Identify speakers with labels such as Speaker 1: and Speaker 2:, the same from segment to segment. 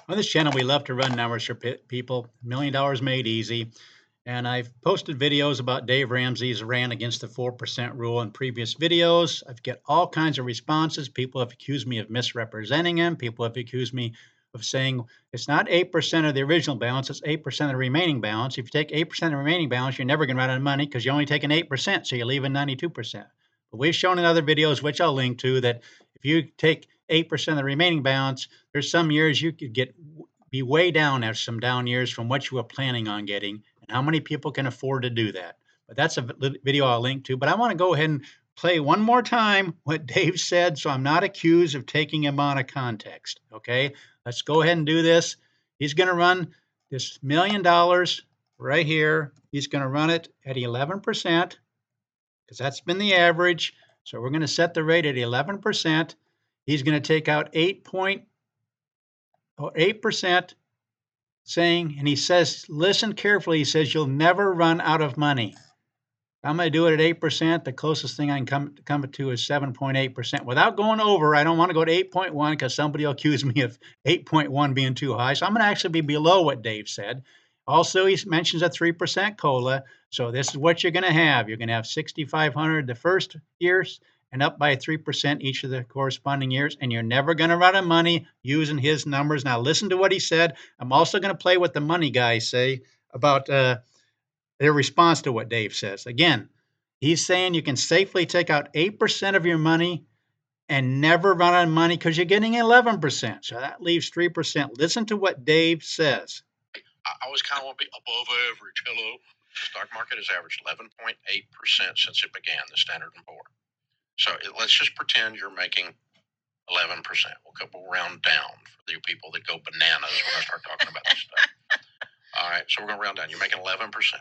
Speaker 1: On this channel, we love to run numbers for people. $1 million made easy. And I've posted videos about Dave Ramsey's rant against the 4% rule in previous videos. I've get all kinds of responses. People have accused me of misrepresenting him. People have accused me of saying it's not 8% of the original balance, it's 8% of the remaining balance. If you take 8% of the remaining balance, you're never going to run out of money because you're only taking 8%, so you're leaving 92%. But we've shown in other videos, which I'll link to, that if you take 8% of the remaining balance, there's some years you could be way down after some down years from what you were planning on getting, and how many people can afford to do that. But that's a video I'll link to. But I want to go ahead and play one more time what Dave said, so I'm not accused of taking him out of context. Okay, let's go ahead and do this. He's going to run this $1 million right here. He's going to run it at 11%, because that's been the average. So we're going to set the rate at 11%. He's going to take out 8%, saying, and he says, listen carefully, he says, you'll never run out of money. I'm going to do it at 8%. The closest thing I can come to is 7.8%. Without going over, I don't want to go to 8.1 because somebody will accuse me of 8.1 being too high. So I'm going to actually be below what Dave said. Also, he mentions a 3% COLA. So this is what you're going to have. You're going to have 6,500 the first years and up by 3% each of the corresponding years. And you're never going to run out of money using his numbers. Now, listen to what he said. I'm also going to play what the money guys say about their response to what Dave says. Again, he's saying you can safely take out 8% of your money and never run out of money because you're getting 11%. So that leaves 3%. Listen to what Dave says.
Speaker 2: I always kind of want to be above average. Hello. The stock market has averaged 11.8% since it began, the Standard & Poor. So let's just pretend you're making 11%. We'll round down for the people that go bananas when I start talking about this stuff. All right, so we're going to round down. You're making 11%.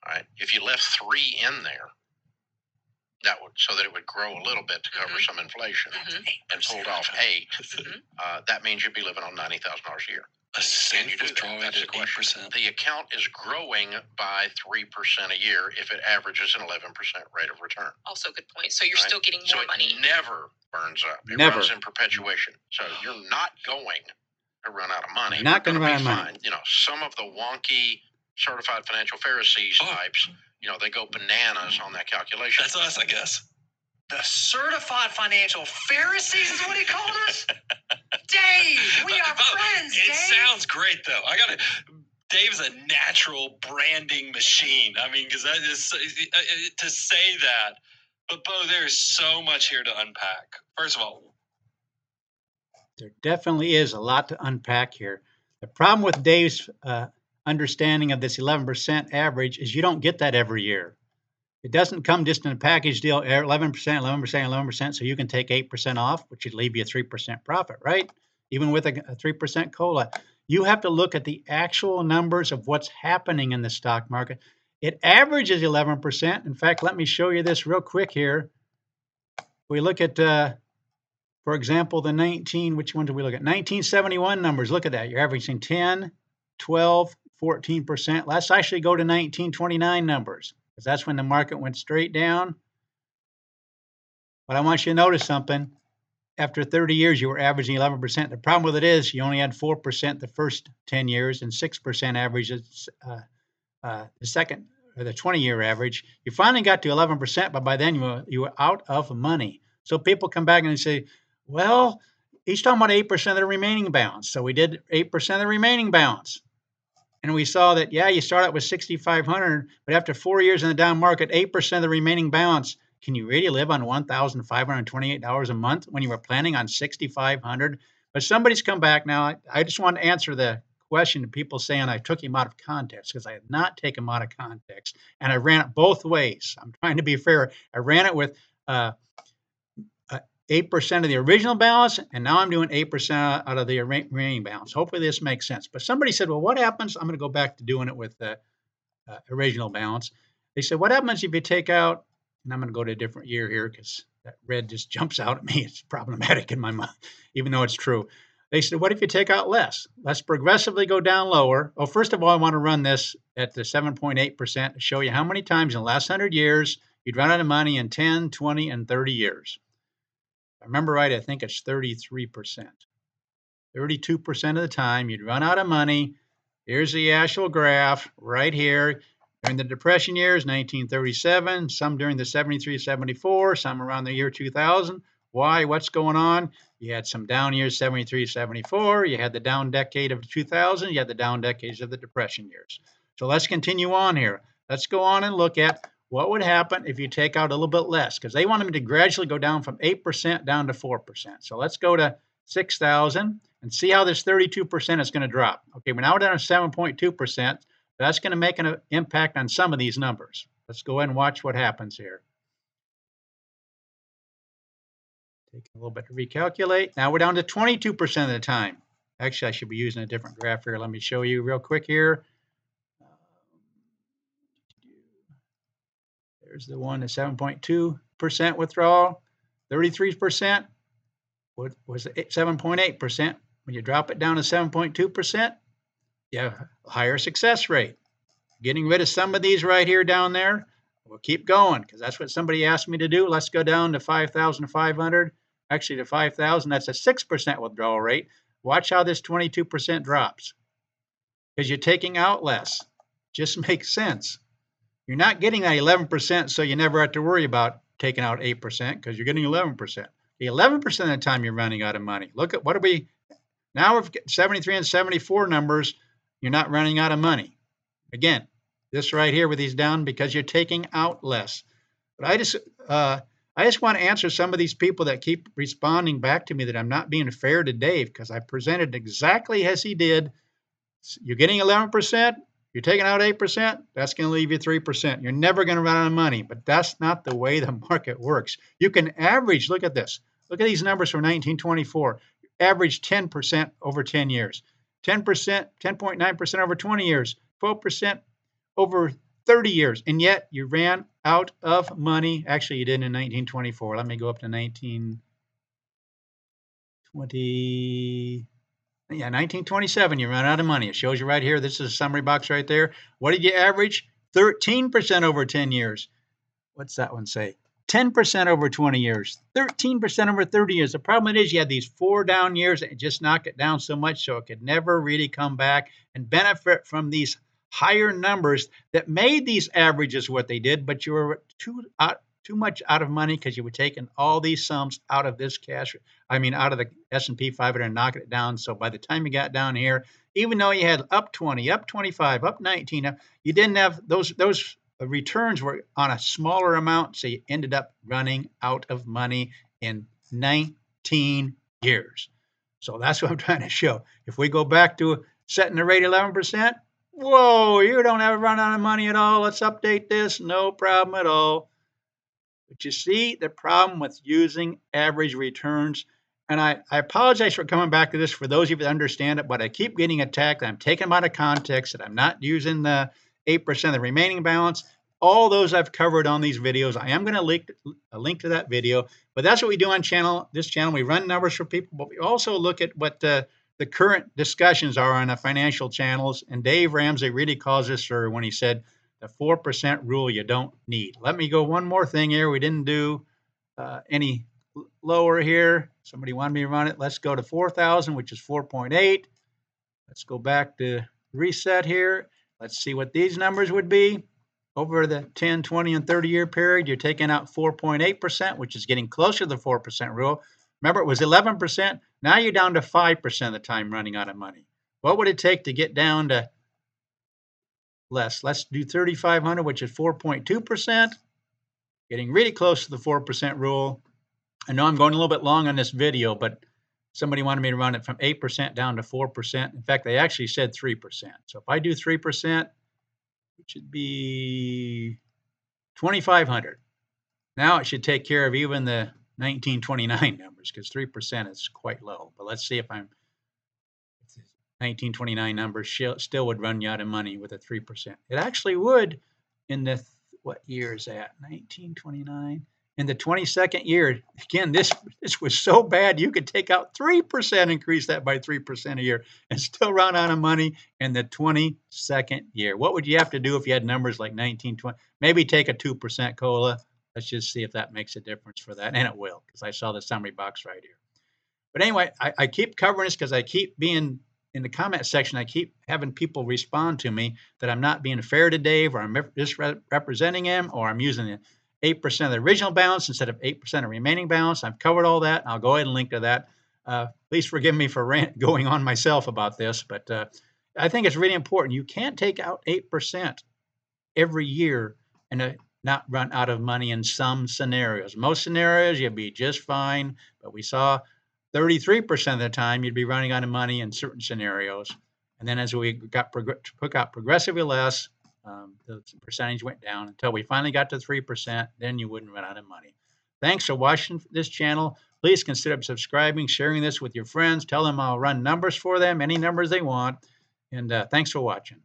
Speaker 2: All right, if you left 3 in there, that would, so that it would grow a little bit to cover some inflation, and pulled off 8, that means you'd be living on $90,000 a year.
Speaker 3: And you withdrawal at 8%.
Speaker 2: The account is growing by 3% a year if it averages an 11% rate of return.
Speaker 4: Also, good point. So you're still getting more money.
Speaker 2: It never burns up. It
Speaker 1: Never.
Speaker 2: runs in perpetuation. So you're not going to run out of money.
Speaker 1: You're not going to run out of money.
Speaker 2: Fine. You know, some of the wonky certified financial Pharisees types, you know, they go bananas on that calculation.
Speaker 3: That's us, I guess.
Speaker 5: The certified financial Pharisees is what he called us? Dave, we are friends, Dave.
Speaker 3: It sounds great, though. Dave's a natural branding machine. I mean, because that is to say that. But, Bo, there's so much here to unpack. First of all,
Speaker 1: there definitely is a lot to unpack here. The problem with Dave's understanding of this 11% average is you don't get that every year. It doesn't come just in a package deal, 11%, 11%, 11%, so you can take 8% off, which would leave you a 3% profit, right? Even with a 3% COLA. You have to look at the actual numbers of what's happening in the stock market. It averages 11%. In fact, let me show you this real quick here. We look at, for example, which one do we look at? 1971 numbers. Look at that. You're averaging 10, 12, 14%. Let's actually go to 1929 numbers, because that's when the market went straight down. But I want you to notice something. After 30 years, you were averaging 11%. The problem with it is you only had 4% the first 10 years and 6% averages the second, or the 20-year average. You finally got to 11%, but by then you were out of money. So people come back and say, well, he's talking about 8% of the remaining balance. So we did 8% of the remaining balance. And we saw that, yeah, you start out with 6,500, but after 4 years in the down market, 8% of the remaining balance. Can you really live on $1,528 a month when you were planning on 6,500? But somebody's come back now. I just want to answer the question to people saying I took him out of context, because I did not take him out of context. And I ran it both ways. I'm trying to be fair. I ran it with 8% of the original balance, and now I'm doing 8% out of the remaining balance. Hopefully this makes sense. But somebody said, well, what happens? I'm going to go back to doing it with the original balance. They said, what happens if you take out, and I'm going to go to a different year here because that red just jumps out at me. It's problematic in my mind, even though it's true. They said, what if you take out less? Let's progressively go down lower. Oh, first of all, I want to run this at the 7.8% to show you how many times in the last 100 years you'd run out of money in 10, 20, and 30 years. If I remember right, I think it's 33%. 32% of the time, you'd run out of money. Here's the actual graph right here. During the Depression years, 1937, some during the 73, 74, some around the year 2000. Why? What's going on? You had some down years, 73, 74. You had the down decade of 2000. You had the down decades of the Depression years. So let's continue on here. Let's go on and look at what would happen if you take out a little bit less, because they want them to gradually go down from 8% down to 4%. So let's go to 6,000 and see how this 32% is going to drop. Okay, we're now down to 7.2%. That's going to make an impact on some of these numbers. Let's go ahead and watch what happens here. Take a little bit to recalculate. Now we're down to 22% of the time. Actually, I should be using a different graph here. Let me show you real quick here. There's the one at 7.2% withdrawal. 33% was 7.8%. When you drop it down to 7.2%, you have a higher success rate. Getting rid of some of these right here down there. We'll keep going because that's what somebody asked me to do. Let's go down to 5,500. Actually, to 5,000, that's a 6% withdrawal rate. Watch how this 22% drops because you're taking out less. Just makes sense. You're not getting that 11%, so you never have to worry about taking out 8% because you're getting 11%. The 11% of the time you're running out of money. Look at what are we now? We've got 73 and 74 numbers. You're not running out of money. Again, this right here with these down because you're taking out less. But I just want to answer some of these people that keep responding back to me that I'm not being fair to Dave because I presented exactly as he did. You're getting 11%. You're taking out 8%, that's going to leave you 3%. You're never going to run out of money, but that's not the way the market works. You can average, look at this. Look at these numbers from 1924. Average 10% over 10 years, 10%, 10.9% over 20 years, 12% over 30 years, and yet you ran out of money. Actually, you did in 1924. Let me go up to 1920. Yeah, 1927, you run out of money. It shows you right here. This is a summary box right there. What did you average? 13% over 10 years. What's that one say? 10% over 20 years, 13% over 30 years. The problem is you had these 4 down years and just knocked it down so much so it could never really come back and benefit from these higher numbers that made these averages what they did, but you were too much out of money because you were taking all these sums out of this cash. Out of the S&P 500 and knocking it down. So by the time you got down here, even though you had up 20, up 25, up 19, you didn't have those returns were on a smaller amount. So you ended up running out of money in 19 years. So that's what I'm trying to show. If we go back to setting the rate 11%, whoa, you don't ever run out of money at all. Let's update this. No problem at all. But you see the problem with using average returns. And I apologize for coming back to this for those of you that understand it, but I keep getting attacked. I'm taking them out of context, that I'm not using the 8% of the remaining balance. All those I've covered on these videos. I am going to link a link to that video. But that's what we do on this channel. We run numbers for people, but we also look at what the current discussions are on the financial channels. And Dave Ramsey really caused this when he said, the 4% rule you don't need. Let me go one more thing here. We didn't do any lower here. Somebody wanted me to run it. Let's go to 4,000, which is 4.8. Let's go back to reset here. Let's see what these numbers would be. Over the 10, 20, and 30-year period, you're taking out 4.8%, which is getting closer to the 4% rule. Remember, it was 11%. Now you're down to 5% of the time running out of money. What would it take to get down to less? Let's do 3,500, which is 4.2%. Getting really close to the 4% rule. I know I'm going a little bit long on this video, but somebody wanted me to run it from 8% down to 4%. In fact, they actually said 3%. So if I do 3%, it should be 2,500. Now it should take care of even the 1929 numbers because 3% is quite low. But let's see if 1929 numbers still would run you out of money with a 3%. It actually would in the, what year is that? 1929. In the 22nd year, again, this was so bad you could take out 3%, increase that by 3% a year, and still run out of money in the 22nd year. What would you have to do if you had numbers like 1920? Maybe take a 2% COLA. Let's just see if that makes a difference for that, and it will, because I saw the summary box right here. But anyway, I keep covering this because I keep being in the comment section. I keep having people respond to me that I'm not being fair to Dave, or I'm misrepresenting him, or I'm using the 8% of the original balance instead of 8% of remaining balance. I've covered all that. I'll go ahead and link to that. Please forgive me for going on myself about this, but I think it's really important. You can't take out 8% every year and not run out of money in some scenarios. Most scenarios, you'll be just fine, but we saw 33% of the time you'd be running out of money in certain scenarios. And then as we took out progressively less, the percentage went down until we finally got to 3%. Then you wouldn't run out of money. Thanks for watching this channel. Please consider subscribing, sharing this with your friends. Tell them I'll run numbers for them, any numbers they want. And thanks for watching.